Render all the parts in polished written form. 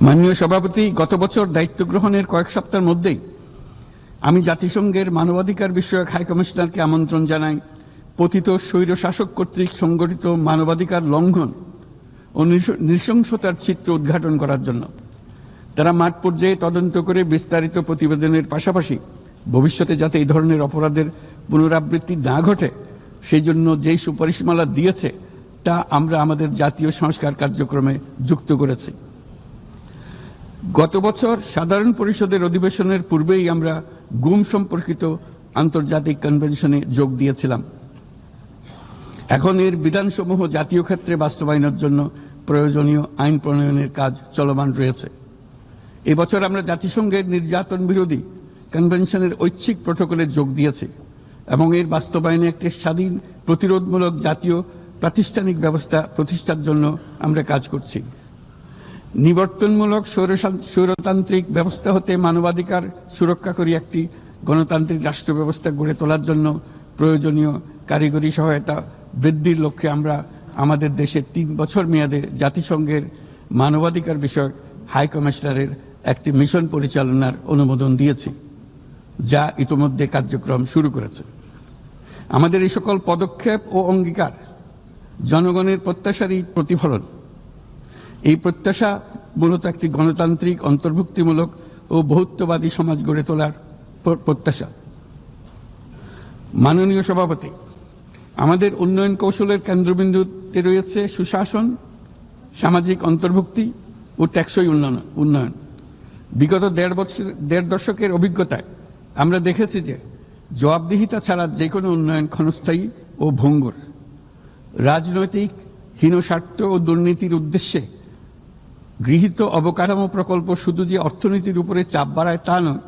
মাননীয় সভাপতি, গত বছর দায়িত্ব গ্রহণের কয়েক সপ্তাহের মধ্যেই আমি জাতিসংঘের মানবাধিকার বিষয়ক হাই কমিশনারকে আমন্ত্রণ জানাই পতিত স্বৈর শাসক কর্তৃক সংগঠিত মানবাধিকার লঙ্ঘন ও নৃশংসতার চিত্র উদ্ঘাটন করার জন্য। তারা মাঠ পর্যায়ে তদন্ত করে বিস্তারিত প্রতিবেদনের পাশাপাশি ভবিষ্যতে যাতে এই ধরনের অপরাধের পুনরাবৃত্তি না ঘটে সেই জন্য যেই সুপারিশমালা দিয়েছে তা আমরা আমাদের জাতীয় সংস্কার কার্যক্রমে যুক্ত করেছি। গত বছর সাধারণ পরিষদের অধিবেশনের পূর্বেই আমরা গুম সম্পর্কিত আন্তর্জাতিক কনভেনশনে যোগ দিয়েছিলাম। এখন এর বিধানসমূহ জাতীয় ক্ষেত্রে বাস্তবায়নের জন্য প্রয়োজনীয় আইন প্রণয়নের কাজ চলমান রয়েছে। এবছর আমরা জাতিসংঘের নির্যাতন বিরোধী কনভেনশনের ঐচ্ছিক প্রটোকলে যোগ দিয়েছি এবং এর বাস্তবায়নে একটি স্বাধীন প্রতিরোধমূলক জাতীয় প্রাতিষ্ঠানিক ব্যবস্থা প্রতিষ্ঠার জন্য আমরা কাজ করছি। নিবর্তনমূলক স্বৈরতান্ত্রিক ব্যবস্থা হতে মানবাধিকার সুরক্ষাকারী একটি গণতান্ত্রিক রাষ্ট্র ব্যবস্থা গড়ে তোলার জন্য প্রয়োজনীয় কারিগরি সহায়তা বৃদ্ধির লক্ষ্যে আমরা আমাদের দেশে 3 বছর মেয়াদে জাতিসংঘের মানবাধিকার বিষয়ক হাই কমিশনারের একটি মিশন পরিচালনার অনুমোদন দিয়েছি, যা ইতোমধ্যে কার্যক্রম শুরু করেছে। আমাদের এই সকল পদক্ষেপ ও অঙ্গীকার জনগণের প্রত্যাশারই প্রতিফলন। এই প্রত্যাশা মূলত একটি গণতান্ত্রিক, অন্তর্ভুক্তিমূলক ও বহুত্ববাদী সমাজ গড়ে তোলার প্রত্যাশা। মাননীয় সভাপতি, আমাদের উন্নয়ন কৌশলের কেন্দ্রবিন্দুতে রয়েছে সুশাসন, সামাজিক অন্তর্ভুক্তি ও টেকসই উন্নয়ন। বিগত দেড় দশকের অভিজ্ঞতায় আমরা দেখেছি যে জবাবদিহিতা ছাড়া যে কোনো উন্নয়ন ক্ষণস্থায়ী ও ভঙ্গুর। রাজনৈতিক হীনস্বার্থ ও দুর্নীতির উদ্দেশ্যে গৃহীত অবকাঠামো প্রকল্প শুধু যে অর্থনীতির উপরে চাপ বাড়ায় তা নয়,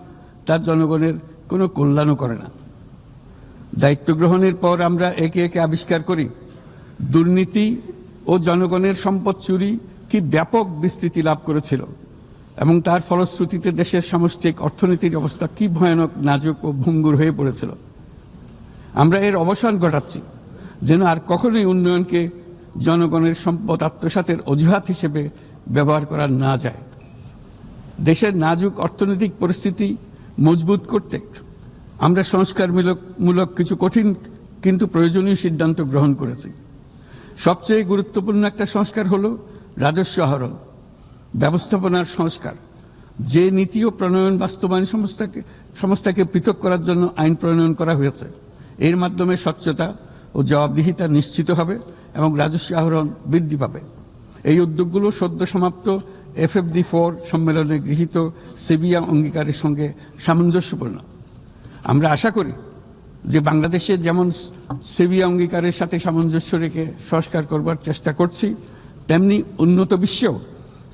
তার জনগণের কোনো কল্যাণও করে না। দায়িত্ব গ্রহণের পর আমরা একে একে আবিষ্কার করি দুর্নীতি ও জনগণের সম্পদ চুরি কি ব্যাপক বিস্তৃতি লাভ করেছিল এবং তার ফলশ্রুতিতে দেশের সামষ্টিক অর্থনীতির অবস্থা কি ভয়ানক, নাজুক ও ভঙ্গুর হয়ে পড়েছিল। আমরা এর অবসান ঘটাচ্ছি যেন আর কখনোই উন্নয়নকে জনগণের সম্পদ আত্মসাতের অজুহাত হিসেবে ব্যবহার করা না যায়। দেশের নাজুক অর্থনৈতিক পরিস্থিতি মজবুত করতে আমরা সংস্কারমূলক কিছু কঠিন কিন্তু প্রয়োজনীয় সিদ্ধান্ত গ্রহণ করেছি। সবচেয়ে গুরুত্বপূর্ণ একটা সংস্কার হলো রাজস্ব আহরণ ব্যবস্থাপনার সংস্কার। যে নীতি ও প্রণয়ন বাস্তবায়ন সংস্থাকে পৃথক করার জন্য আইন প্রণয়ন করা হয়েছে, এর মাধ্যমে স্বচ্ছতা ও জবাবদিহিতা নিশ্চিত হবে এবং রাজস্ব আহরণ বৃদ্ধি পাবে। এই উদ্যোগগুলো সদ্য সমাপ্ত FFD4 সম্মেলনে গৃহীত সেভিয়া অঙ্গীকারের সঙ্গে সামঞ্জস্যপূর্ণ। আমরা আশা করি যে বাংলাদেশে যেমন সেভিয়া অঙ্গীকারের সাথে সামঞ্জস্য রেখে সংস্কার করবার চেষ্টা করছি, তেমনি উন্নত বিশ্বেও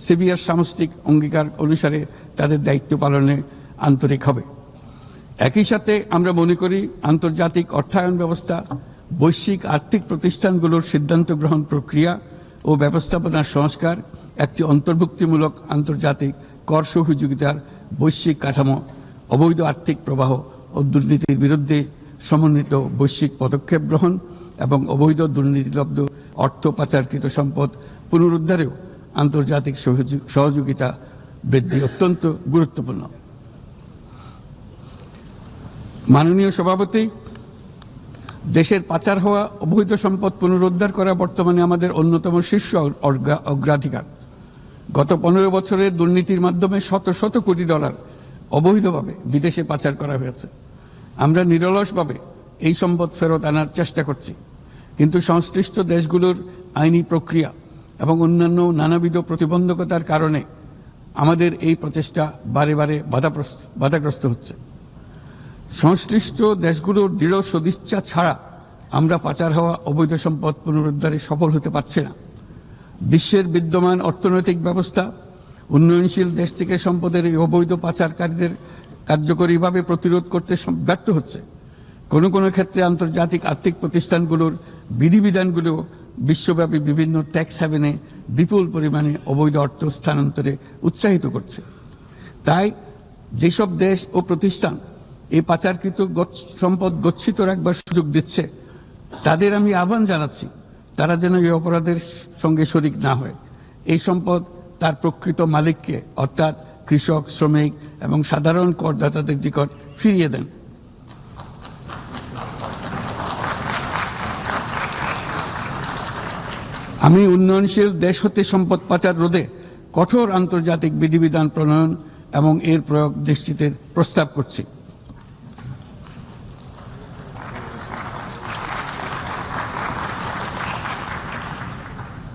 সেভিয়ার সামষ্টিক অঙ্গীকার অনুসারে তাদের দায়িত্ব পালনে আন্তরিক হবে। একই সাথে আমরা মনে করি আন্তর্জাতিক অর্থায়ন ব্যবস্থা, বৈশ্বিক আর্থিক প্রতিষ্ঠানগুলোর সিদ্ধান্ত গ্রহণ প্রক্রিয়া ও ব্যবস্থাপনার সংস্কার, একটি অন্তর্ভুক্তিমূলক আন্তর্জাতিক কর সহযোগিতার বৈশ্বিক কাঠামো, অবৈধ আর্থিক প্রবাহ ও দুর্নীতির বিরুদ্ধে সমন্বিত বৈশ্বিক পদক্ষেপ গ্রহণ এবং অবৈধ দুর্নীতিলব্ধ অর্থ পাচারকৃত সম্পদ পুনরুদ্ধারেও আন্তর্জাতিক সহযোগিতা বৃদ্ধি অত্যন্ত গুরুত্বপূর্ণ। মাননীয় সভাপতি, দেশের পাচার হওয়া অবৈধ সম্পদ পুনরুদ্ধার করা বর্তমানে আমাদের অন্যতম শীর্ষ অগ্রাধিকার। গত 15 বছরের দুর্নীতির মাধ্যমে শত শত কোটি ডলার অবৈধভাবে বিদেশে পাচার করা হয়েছে। আমরা নিরলসভাবে এই সম্পদ ফেরত আনার চেষ্টা করছি, কিন্তু সংশ্লিষ্ট দেশগুলোর আইনি প্রক্রিয়া এবং অন্যান্য নানাবিধ প্রতিবন্ধকতার কারণে আমাদের এই প্রচেষ্টা বারে বারে বাধাগ্রস্ত হচ্ছে। সংশ্লিষ্ট দেশগুলোর দৃঢ় সদিচ্ছা ছাড়া আমরা পাচার হওয়া অবৈধ সম্পদ পুনরুদ্ধারে সফল হতে পারছি না। বিশ্বের বিদ্যমান অর্থনৈতিক ব্যবস্থা উন্নয়নশীল দেশ থেকে সম্পদের এই অবৈধ পাচারকারীদের কার্যকরীভাবে প্রতিরোধ করতে ব্যর্থ হচ্ছে। কোনো কোনো ক্ষেত্রে আন্তর্জাতিক আর্থিক প্রতিষ্ঠানগুলোর বিধিবিধানগুলো বিশ্বব্যাপী বিভিন্ন ট্যাক্স হ্যাভেনে বিপুল পরিমাণে অবৈধ অর্থ স্থানান্তরে উৎসাহিত করছে। তাই যেসব দেশ ও প্রতিষ্ঠান এই পাচারকৃত সম্পদ গচ্ছিত রাখবার সুযোগ দিচ্ছে, তাদের আমি আহ্বান জানাচ্ছি তারা যেন এই অপরাধের সঙ্গে শরিক না হয়। এই সম্পদ তার প্রকৃত মালিককে অর্থাৎ কৃষক, শ্রমিক এবং সাধারণ করদাতাদের নিকট ফিরিয়ে দেন। আমি উন্নয়নশীল দেশ হতে সম্পদ পাচার রোধে কঠোর আন্তর্জাতিক বিধিবিধান প্রণয়ন এবং এর প্রয়োগ নিশ্চিতের প্রস্তাব করছি।